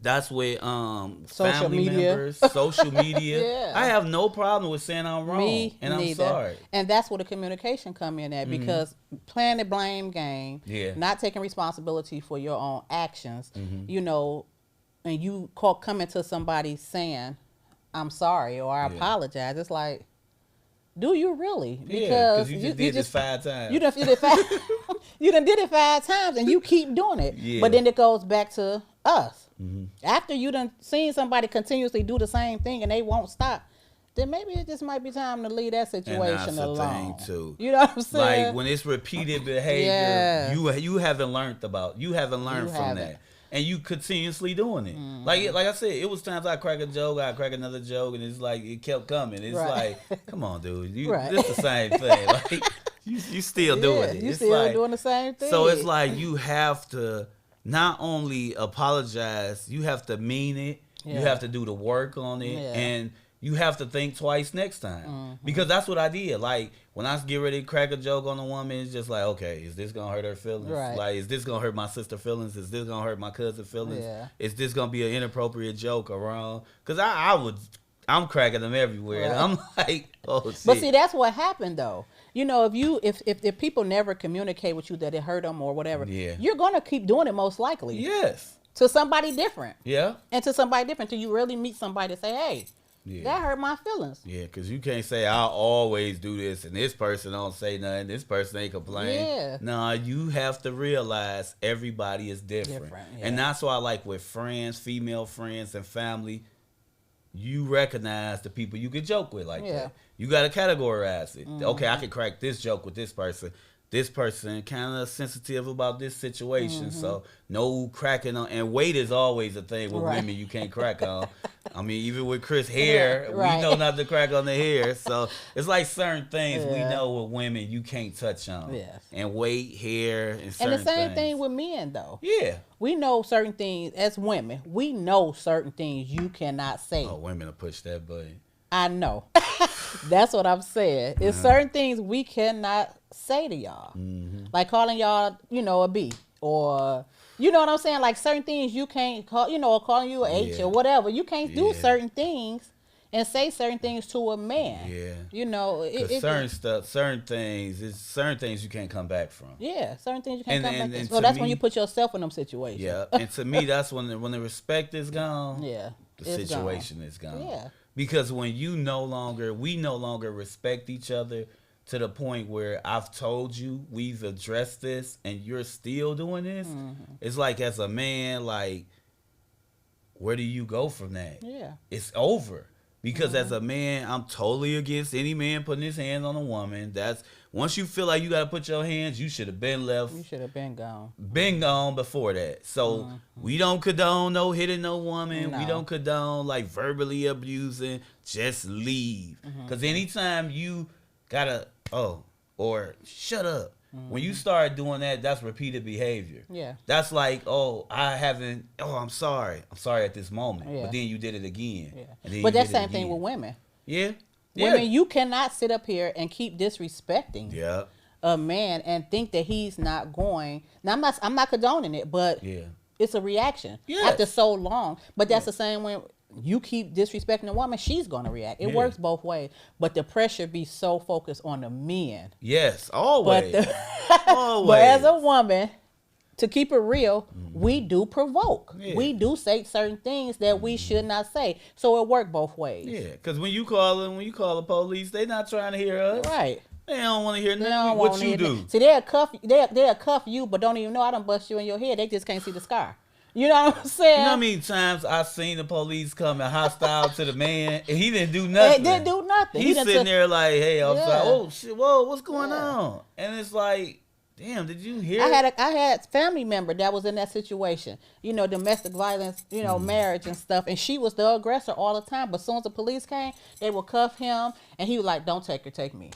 That's with family members, social media. Yeah. I have no problem with saying I'm wrong. And neither. I'm sorry. And that's where the communication come in at, because playing the blame game, not taking responsibility for your own actions, you know, and you coming to somebody saying, I'm sorry or I apologize. It's like, do you really? Because you did this 5 times. You done did it 5 times and you keep doing it. Yeah. But then it goes back to us. Mm-hmm. After you done seen somebody continuously do the same thing and they won't stop, then maybe it just might be time to leave that situation alone. Thing too. You know what I'm saying? Like when it's repeated behavior, you haven't learned from that. And you continuously doing it. Mm-hmm. Like I said, it was times I crack a joke, I crack another joke, and it's like it kept coming. It's like, come on, dude, it's the same thing. Like you still doing it. You still doing the same thing. So it's like you have to not only apologize, you have to mean it. Yeah. You have to do the work on it, and you have to think twice next time. Because that's what I did. Like, when I get ready to crack a joke on a woman, it's just like, okay, is this going to hurt her feelings? Right. Like, is this going to hurt my sister's feelings? Is this going to hurt my cousin's feelings? Yeah. Is this going to be an inappropriate joke around? Because I'm cracking them everywhere. Right. And I'm like, oh, shit. But see, that's what happened, though. You know, if people never communicate with you that it hurt them or whatever, you're going to keep doing it most likely. Yes. To somebody different. Yeah. And to somebody different till you really meet somebody to say, hey, that hurt my feelings. Yeah, because you can't say, I'll always do this, and this person don't say nothing, this person ain't complain. Yeah. No, you have to realize everybody is different. And that's why, like, with friends, female friends, and family, you recognize the people you can joke with like that. You got to categorize it. Okay, I can crack this joke with this person. This person kind of sensitive about this situation, so no cracking on. And weight is always a thing with women you can't crack on. I mean, even with Chris' hair, we know not to crack on the hair. So it's like certain things we know with women you can't touch on. Yes. And weight, hair, and certain things. And the same things. thing with men, though. Yeah. We know certain things, as women, we know certain things you cannot say. Oh, women will push that button. I know. That's what I'm saying. It's certain things we cannot say to y'all. Like calling y'all, a B, or you know what I'm saying? Like certain things you can't call, or calling you a H or whatever. You can't do certain things and say certain things to a man. Certain things you can't come back from. Yeah, certain things you can't come back from. So that's when you put yourself in them situations. Yeah, and to me, that's when the respect is gone. Yeah, the situation is gone. Yeah, because when we no longer respect each other to the point where I've told you we've addressed this and you're still doing this, it's like as a man, like where do you go from that? Yeah, it's over. Because as a man, I'm totally against any man putting his hands on a woman. That's once you feel like you got to put your hands, you should have been left. You should have been gone. Been gone before that. So we don't condone no hitting no woman. No. We don't condone like verbally abusing. Just leave. Because anytime you gotta or shut up. When you start doing that, that's repeated behavior. Yeah. That's like, I'm sorry. I'm sorry at this moment. Yeah. But then you did it again. Yeah. But that's the same thing with women. Yeah. Women, you cannot sit up here and keep disrespecting a man and think that he's not going. Now, I'm not condoning it, but it's a reaction after so long. But that's the same when you keep disrespecting a woman, she's going to react. It works both ways. But the pressure be so focused on the men. Yes, always. Always. But as a woman, to keep it real, we do provoke. Yeah. We do say certain things that we should not say. So it works both ways. Yeah, because when you call the police, they're not trying to hear us. Right. They don't want to hear nothing. What you do. See, they'll cuff you, but don't even know I done bust you in your head. They just can't see the scar. You know what I'm saying? You know how many times I've seen the police come and hostile to the man, and he didn't do nothing. They didn't do nothing. He's sitting there like, hey, I'm sorry. Oh, shit, whoa, what's going on? And it's like, damn, did you hear? I had family member that was in that situation. Domestic violence, marriage and stuff. And she was the aggressor all the time. But as soon as the police came, they would cuff him. And he was like, don't take her, take me.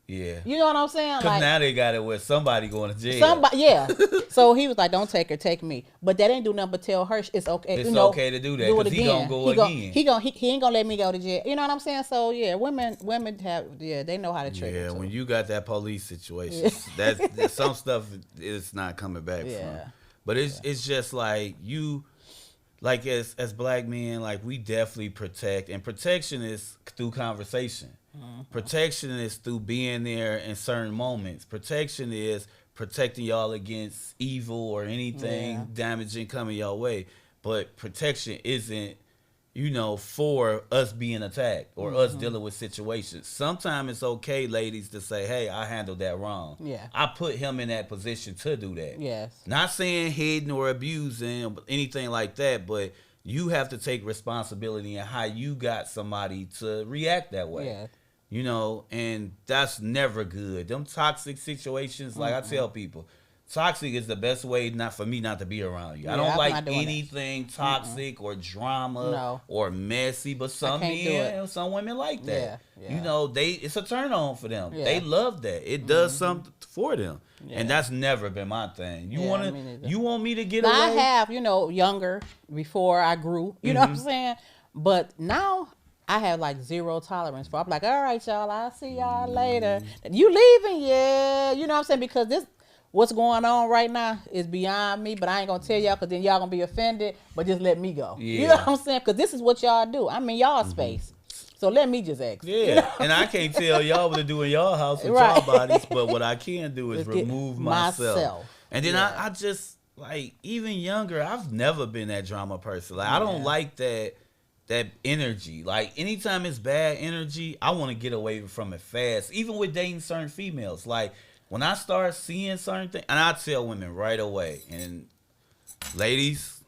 Yeah. You know what I'm saying? Because now they got it with somebody going to jail. So he was like, don't take her, take me. But that ain't do nothing but tell her it's okay. It's okay to do that because he going to go again. He ain't going to let me go to jail. You know what I'm saying? So, women have, they know how to trick. Yeah, when you got that police situation, that's some stuff is not coming back from. But it's just like you, like as black men, like we definitely protect. And protection is through conversation. Protection is through being there in certain moments. Protection is protecting y'all against evil or anything damaging coming your way. But protection isn't, for us being attacked or us dealing with situations. Sometimes it's okay, ladies, to say, hey, I handled that wrong. Yeah. I put him in that position to do that. Yes. Not saying hitting or abusing or anything like that, but you have to take responsibility in how you got somebody to react that way. Yeah. And that's never good. Them toxic situations, like I tell people, toxic is the best way for me not to be around you. I don't like anything toxic or drama or messy, but some men, some women like that. Yeah. It's a turn on for them. Yeah. They love that. It does something for them. Yeah. And that's never been my thing. You want me to get away? I have, younger before I grew, you know what I'm saying? But now I have like zero tolerance for. I'm like, all right, y'all, I'll see y'all later. You leaving? Yeah. You know what I'm saying? Because what's going on right now is beyond me, but I ain't going to tell y'all because then y'all going to be offended, but just let me go. Yeah. You know what I'm saying? Because this is what y'all do. I'm in y'all space. So let me just ask. Yeah. And I can't tell y'all what to do in y'all house with y'all bodies, but what I can do is remove myself. And then I just, like, even younger, I've never been that drama person. Like, I don't like that energy. Like, anytime it's bad energy, I want to get away from it fast. Even with dating certain females. Like, when I start seeing certain things, and I tell women right away, and ladies,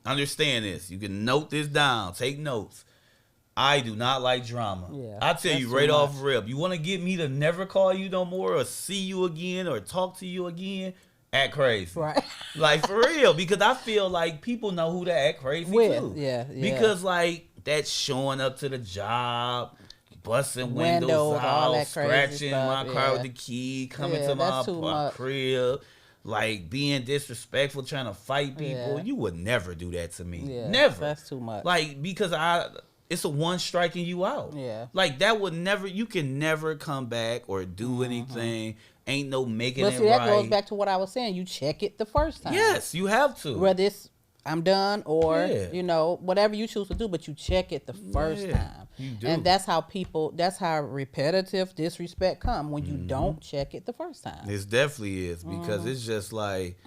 understand this. You can note this down. Take notes. I do not like drama. Yeah, I tell you right off rip. You want to get me to never call you no more or see you again or talk to you again? Act crazy. Right. Like, for real. Because I feel like people know who to act crazy too. Yeah. Because, like, that's showing up to the job, busting windows out, scratching my car with the key, coming to my crib, like being disrespectful, trying to fight people. You would never do that to me. Yeah, never. That's too much. Like, because it's a one striking you out. Yeah. Like, that would never, you can never come back or do anything. Ain't no making but it see, that right. goes back to what I was saying. You check it the first time. Yes, you have to. Whether it's I'm done or, you know, whatever you choose to do, but you check it the first time. You do. And that's how repetitive disrespect come when you don't check it the first time. It definitely is, because it's just like,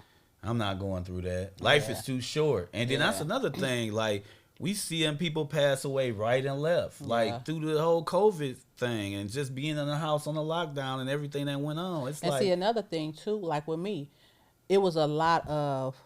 I'm not going through that. Life is too short. And then that's another thing, like, we seeing people pass away right and left, like through the whole COVID thing and just being in the house on the lockdown and everything that went on. It's and see, another thing too, like with me, it was a lot of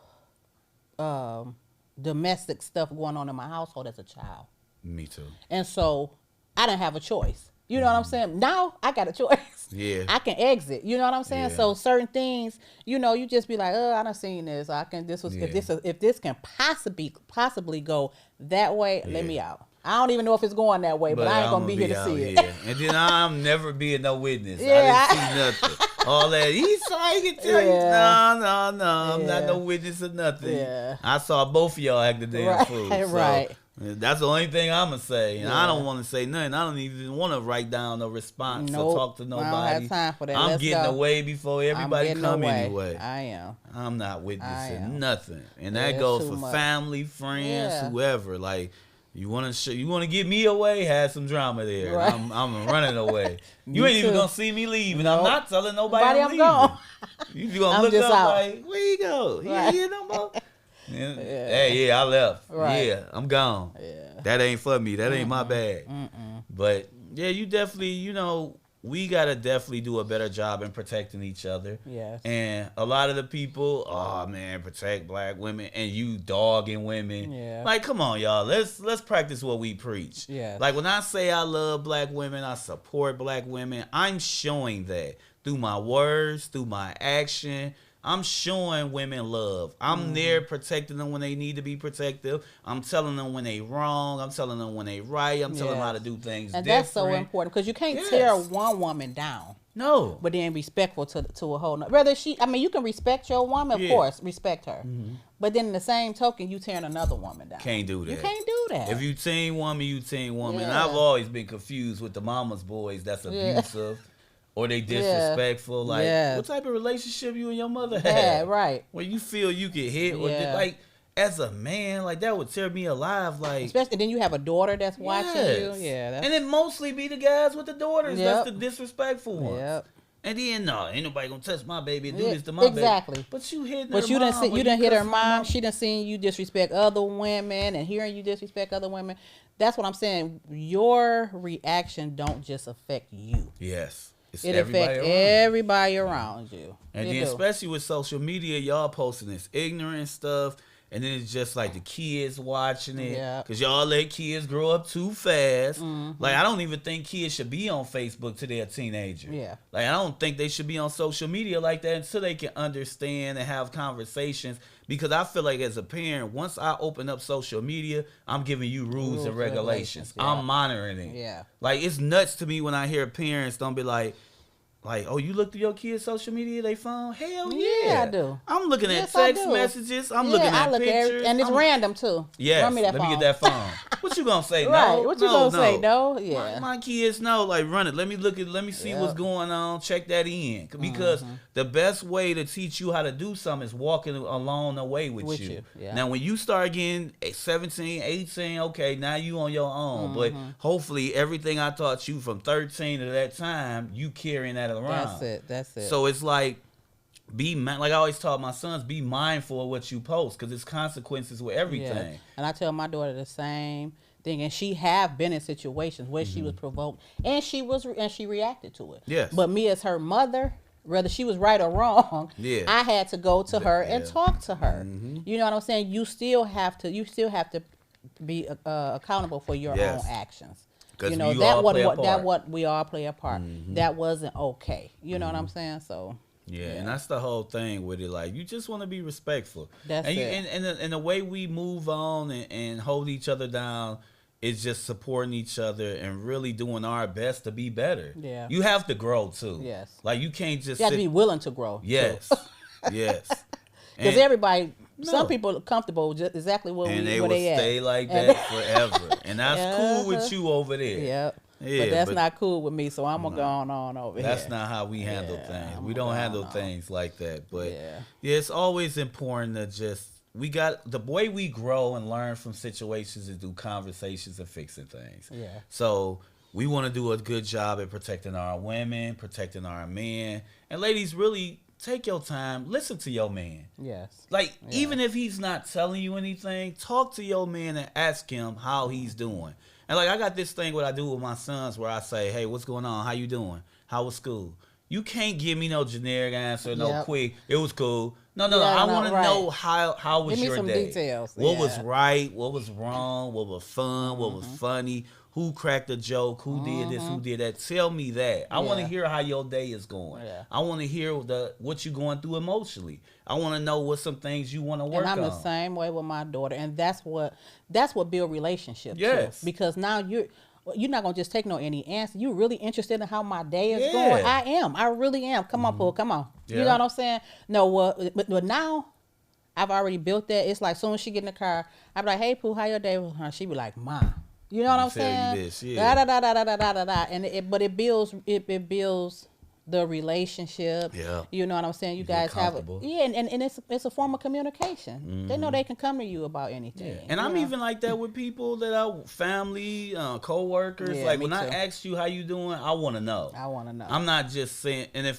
domestic stuff going on in my household as a child. Me too. And so I didn't have a choice. You know what I'm saying? Now I got a choice. Yeah. I can exit. You know what I'm saying? Yeah. So certain things, you know, you just be like, I done seen this. If this can possibly go that way, let me out. I don't even know if it's going that way, but I ain't gonna be here to see it. And then I'm never being no witness. Yeah. I didn't see nothing. All that he saw, he can tell you, no, I'm not no witness or nothing. Yeah. I saw both of y'all act the damn fool. So Right. that's the only thing I'm gonna say. And I don't want to say nothing. I don't even want to write down no response or talk to nobody. I don't have time for that. I'm getting away before everybody come anyway. I am. I'm not witnessing nothing. And that it's goes too for much. family, friends, whoever. Like, you want to get me away? Have some drama there. Right. I'm running away. You ain't even gonna see me leave, and Nope. I'm not telling nobody I'm leaving. gone. You gonna I'm look just up out. like, where you go? He Right. ain't here no more. Hey, I left. Right. Yeah, I'm gone. Yeah. That ain't for me. That ain't my bag. But yeah, you definitely, you know, we gotta definitely do a better job in protecting each other. Yes. And a lot of the people, oh man, protect black women, and you dogging women. Yeah. Like, come on, y'all. Let's practice what we preach. Yes. Like, when I say I love black women, I support black women, I'm showing that through my words, through my action. I'm showing women love. I'm there protecting them when they need to be protective. I'm telling them when they wrong. I'm telling them when they right. I'm telling them how to do things and different. that's so important, because you can't tear one woman down. No. But then respectful to a whole nother. Whether you can respect your woman, of course, respect her. But then in the same token, you tearing another woman down. Can't do that. You can't do that. If you teen woman, you teen woman. And Yeah. I've always been confused with the mama's boys that's abusive or they disrespectful. Like, what type of relationship you and your mother had? Yeah, right. Where you feel you get hit or like, as a man, like, that would tear me alive. Like, especially then you have a daughter that's watching you. Yeah, and it mostly be the guys with the daughters. That's the disrespectful ones. Yep. And then no, ain't nobody gonna touch my baby and do this to my baby. But you hitting her you mom. you done hit her mom. She done seen you disrespect other women and hearing you disrespect other women. That's what I'm saying. Your reaction don't just affect you. Yes. It's It affects everybody around you. And then especially with social media, y'all posting this ignorant stuff. And then it's just like the kids watching it. Yeah. Because y'all let kids grow up too fast. Like, I don't even think kids should be on Facebook till they're a teenager. Yeah. Like, I don't think they should be on social media like that until they can understand and have conversations. Because I feel like as a parent, once I open up social media, I'm giving you rules and regulations. Yeah. I'm monitoring it. Yeah. Like, it's nuts to me when I hear parents don't be like, oh, you look through your kids' social media, they phone? Hell yeah. I do. I'm looking at text messages. I'm looking at pictures. And it's random, too. Yes, Run me that let phone. me get that phone. What you gonna say? Right. No? What you gonna say? No? Yeah. My kids know. Like, run it. Let me see what's going on. Check that in. Because the best way to teach you how to do something is walking along the way with you. Yeah. Now, when you start getting 17, 18, okay, now you on your own. But hopefully everything I taught you from 13 to that time, you carrying that around. That's it. So it's like, like I always taught my sons, be mindful of what you post, because it's consequences with everything. Yeah. And I tell my daughter the same thing, and she have been in situations where she was provoked, and she reacted to it. Yes. But me as her mother, whether she was right or wrong, I had to go to her and talk to her. You know what I'm saying? You still have to be accountable for your own actions. You know, that what we all play a part. That wasn't okay. You know what I'm saying? So yeah, and that's the whole thing with it. Like, you just want to be respectful. That's it. And the way we move on and hold each other down is just supporting each other and really doing our best to be better. Yeah. You have to grow too. Yes. Like, you can't just you have to be willing to grow. Yes. Yes. Because everybody, some people are comfortable just exactly where they will stay like that forever. And that's cool with you over there. Yep. but that's not cool with me. So I'm gonna go on over here. That's not how we handle things. We don't handle things like that. But it's always important to just the way we grow and learn from situations is through conversations and fixing things. Yeah. So we want to do a good job at protecting our women, protecting our men, and ladies, really. Take your time. Listen to your man. Yes. Like, even if he's not telling you anything, talk to your man and ask him how he's doing. And, like, I got this thing what I do with my sons where I say, hey, what's going on? How you doing? How was school? You can't give me no generic answer, no quick, it was cool. No, I want to know how was your day? Give me some details. What was right? What was wrong? What was fun? What was funny? Who cracked a joke? Who did this? Who did that? Tell me that. I want to hear how your day is going. Yeah. I want to hear what you're going through emotionally. I want to know what some things you want to work on. And I'm the same way with my daughter, and that's what build relationships. Yes. Too. Because now you're not gonna just take any answer. You're really interested in how my day is going. I am. I really am. Come on, Pooh. Come on. Yeah. You know what I'm saying? No, but now I've already built that. It's like as soon as she get in the car, I be like, hey Pooh, how your day was? She be like, Mom. You know what I'm saying? This, yeah. And it builds the relationship. Yeah. You know what I'm saying? You guys have and it's a form of communication. Mm-hmm. They know they can come to you about anything. Yeah. And I'm even like that with people that are family, co-workers. Yeah, like when I ask you how you doing, I want to know. I'm not just saying, and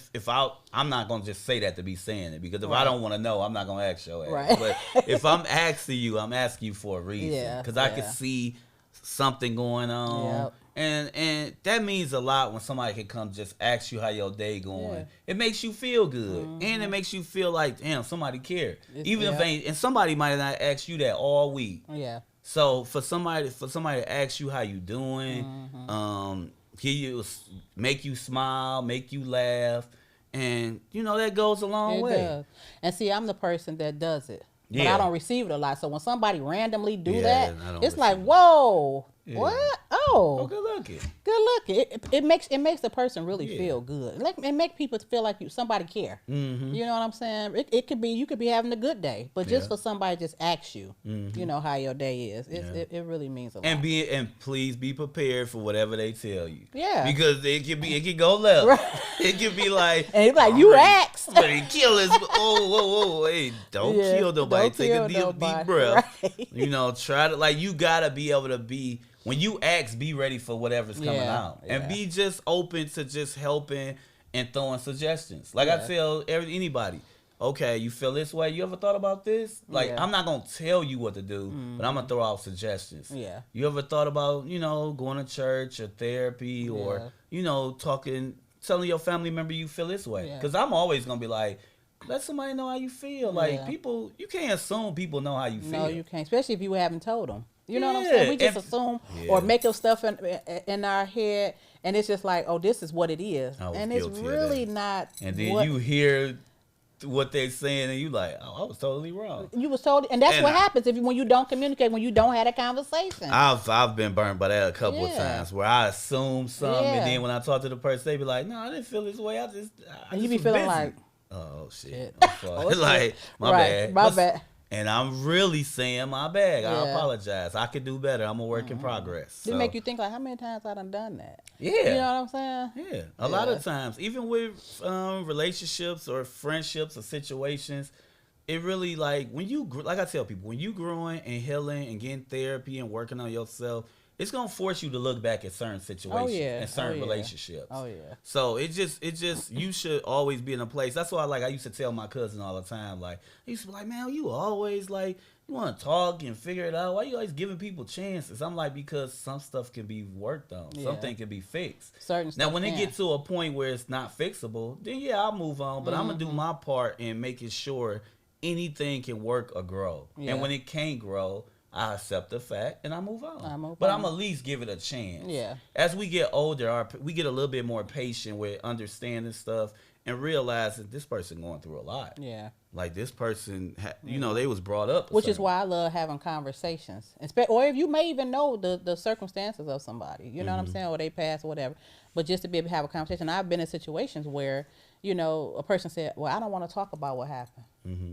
I'm not going to just say that to be saying it, because if I don't want to know, I'm not going to ask your ass. Right. But if I'm asking you, I'm asking you for a reason. Because I can see something going on, and that means a lot when somebody can come just ask you how your day going. It makes you feel good, and it makes you feel like, damn, somebody cared. Even if and somebody might not ask you that all week. Yeah. So for somebody to ask you how you doing, make you smile, make you laugh, and that goes a long way. Does. And see, I'm the person that does it. But I don't receive it a lot. So when somebody randomly do that, it's like, whoa, what? Oh, good looking. Good looking. It makes the person really feel good. It make people feel like somebody care. Mm-hmm. You know what I'm saying? You could be having a good day, but just for somebody just ask you, how your day is. It really means a lot. And please be prepared for whatever they tell you. Yeah. Because it can go left. Right. It can be like, and it's like you asked. But he kill us. Whoa, hey, don't kill nobody. Take a deep breath. Right. Try to you gotta be able to be. When you ask, be ready for whatever's coming out. And be just open to just helping and throwing suggestions. I tell anybody, okay, you feel this way? You ever thought about this? I'm not going to tell you what to do, but I'm going to throw out suggestions. Yeah. You ever thought about, going to church or therapy or, telling your family member you feel this way? Because I'm always going to be like, let somebody know how you feel. People, you can't assume people know how you feel. No, you can't, especially if you haven't told them. You know what I'm saying? We just assume or make up stuff in our head, and it's just like, oh, this is what it is. And it's really not. And then you hear what they're saying, and you like, oh, I was totally wrong. You was totally, and that's what happens when you don't communicate, when you don't have a conversation. I've been burned by that a couple of times, where I assume something, and then when I talk to the person, they be like, no, I didn't feel this way. And you be feeling busy. Like, oh shit, like my bad. And I'm really saying my bad. I apologize. I could do better. I'm a work in progress. It make you think like, how many times I done that? Yeah. You know what I'm saying? Yeah. A lot of times, even with relationships or friendships or situations, it really when you, like I tell people, when you growing and healing and getting therapy and working on yourself, it's gonna force you to look back at certain situations and certain relationships. Oh yeah. So it just you should always be in a place. That's why I used to tell my cousin all the time. I used to be like, man, you always you want to talk and figure it out. Why you always giving people chances? I'm like, because some stuff can be worked on. Yeah. Something can be fixed. Certain stuff. Now when it gets to a point where it's not fixable, then I'll move on. But I'm gonna do my part in making sure anything can work or grow. Yeah. And when it can't grow, I accept the fact and I move on. But I'm at least give it a chance. Yeah. As we get older, we get a little bit more patient with understanding stuff and realizing this person going through a lot. Yeah. Like this person, they was brought up. Which is why I love having conversations. Or if you may even know the circumstances of somebody. You know what I'm saying? Or they pass or whatever. But just to be able to have a conversation. I've been in situations where, a person said, well, I don't want to talk about what happened. Mm-hmm.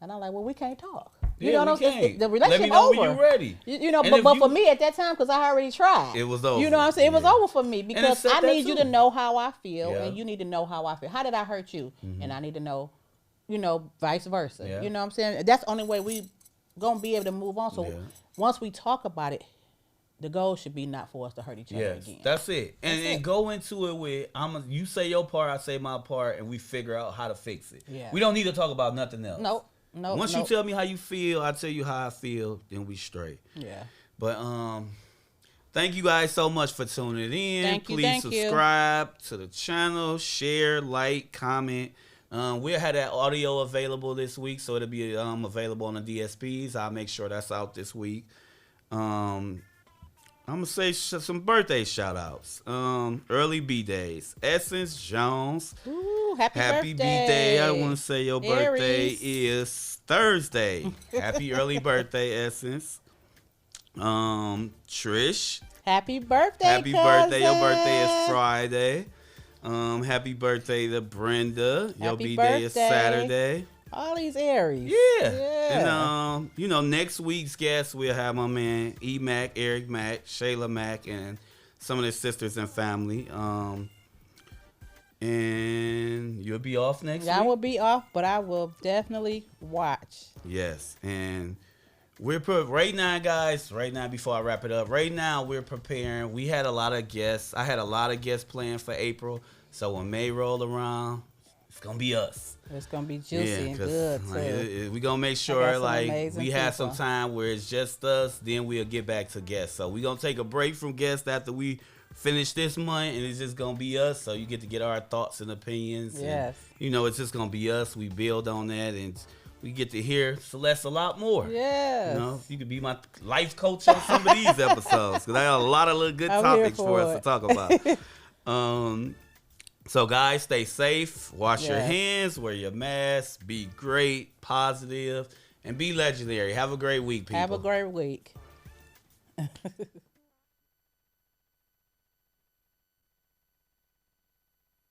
And I'm like, well, we can't talk. You know what I'm saying? The Let me relationship know over. when you're ready. You know, but for me at that time, because I already tried. It was over. You know what I'm saying? It was over for me because I need you to know how I feel, Yeah. and you need to know how I feel. How did I hurt you? And I need to know, vice versa. Yeah. You know what I'm saying? That's the only way we gonna be able to move on. So once we talk about it, the goal should be not for us to hurt each other again. That's it. And go into it with you say your part, I say my part, and we figure out how to fix it. Yeah. We don't need to talk about nothing else. Nope. Once you tell me how you feel, I tell you how I feel, then we straight. Yeah. But thank you guys so much for tuning in. Please subscribe to the channel, share, like, comment. We'll have that audio available this week, so it'll be available on the DSPs. I'll make sure that's out this week. I'm going to say some birthday shout-outs. Early B-Days. Essence Jones. Ooh, happy birthday. B-Day. I want to say your birthday is Thursday. Happy early birthday, Essence. Trish. Happy birthday, Happy cousin. birthday. Your birthday is Friday. Happy birthday to Brenda. Your B-Day is Saturday. All these Aries. Yeah. And, next week's guest, we'll have my man E-Mac, Eric Mac, Shayla Mac, and some of their sisters and family. And you'll be off next week? I will be off, but I will definitely watch. Yes. And right now, guys, before I wrap it up, right now we're preparing. We had a lot of guests. I had a lot of guests planned for April. So when May roll around, it's going to be us. It's going to be juicy and good, too. We're going to make sure, we have some time where it's just us. Then we'll get back to guests. So we're going to take a break from guests after we finish this month. And it's just going to be us. So you get to get our thoughts and opinions. Yes. And, it's just going to be us. We build on that. And we get to hear Celeste a lot more. Yes. You could be my life coach on some of these episodes. Because I got a lot of little good topics for us to talk about. So, guys, stay safe. Wash your hands. Wear your mask. Be great, positive, and be legendary. Have a great week, people. Have a great week.